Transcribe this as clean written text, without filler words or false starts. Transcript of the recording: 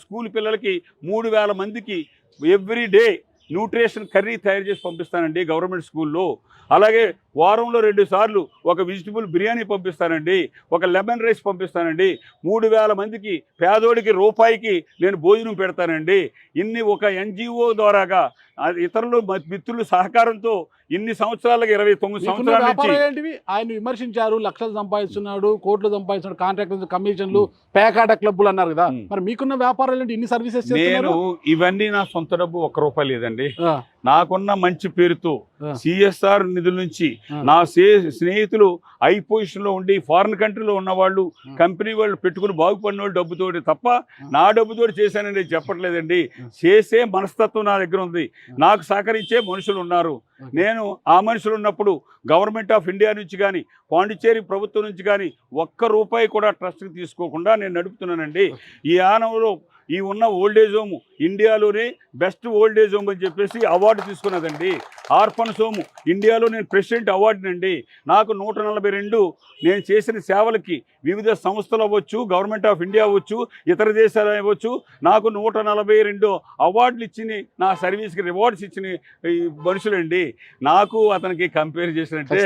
School పిల్లలకి 3000 మందికి every day nutrition curry తయారు చేసి పంపిస్తానండి గవర్నమెంట్ స్కూల్లో. అలాగే వారంలో 2 సార్లు ఒక వెజిటబుల్ బిర్యానీ పంపిస్తానండి, ఒక లెమన్ రైస్ పంపిస్తానండి. 3000 మందికి పేదోడికి రూపాయికి నేను భోజనం పెడతానండి. ఇన్ని ఒక ఎన్జిఓ ద్వారాగా ఇతరులు మిత్రుల సహకారంతో ఇన్ని సంవత్సరాలకి 29 సంవత్సరాల నుంచి. ఆయన విమర్శించారు, లక్షలు సంపాదిస్తున్నాడు, కోట్లు సంపాదిస్తున్నాడు, కాంట్రాక్ట్ కమిషన్లు, పేకాట క్లబ్బులు అన్నారు కదా, మరి మీకున్న వ్యాపారాలు ఏంటి, ఇన్ని సర్వీసెస్? నేను ఇవన్నీ నా సొంత డబ్బు ₹1 లేదండి. నాకున్న మంచి పేరుతో సిఎస్ఆర్ నిధుల నుంచి నా స్నేహితులు హై పొజిషన్ లో ఉండి ఫారిన్ కంట్రీలో ఉన్న వాళ్ళు, కంపెనీ వాళ్ళు పెట్టుకుని బాగుపడిన వాళ్ళు డబ్బుతోటి తప్ప నా డబ్బుతోటి చేశానని చెప్పట్లేదండి. చేసే మనస్తత్వం నా దగ్గర ఉంది, నాకు సహకరించే మనుషులు ఉన్నారు. నేను ఆ మనుషులు ఉన్నప్పుడు గవర్నమెంట్ ఆఫ్ ఇండియా నుంచి కానీ పాండిచ్చేరి ప్రభుత్వం నుంచి కానీ ₹1 కూడా ట్రస్ట్కి తీసుకోకుండా నేను నడుపుతున్నానండి. ఈ ఆనంలో ఈ ఉన్న ఓల్డేజ్ హోమ్ ఇండియాలోనే బెస్ట్ ఓల్డేజ్ హోమ్ అని చెప్పేసి అవార్డు తీసుకున్నదండి. ఆర్ఫన్స్ హోమ్ ఇండియాలో నేను ప్రెసిడెంట్ అవార్డునండి. నాకు 142 నేను చేసిన సేవలకి వివిధ సంస్థలు అవ్వచ్చు, గవర్నమెంట్ ఆఫ్ ఇండియా అవ్వచ్చు, ఇతర దేశాలు అవ్వచ్చు, నాకు 142 అవార్డులు ఇచ్చి నా సర్వీస్కి రివార్డ్స్ ఇచ్చిన ఈ మనుషులండి. నాకు అతనికి కంపేర్ చేసినట్టే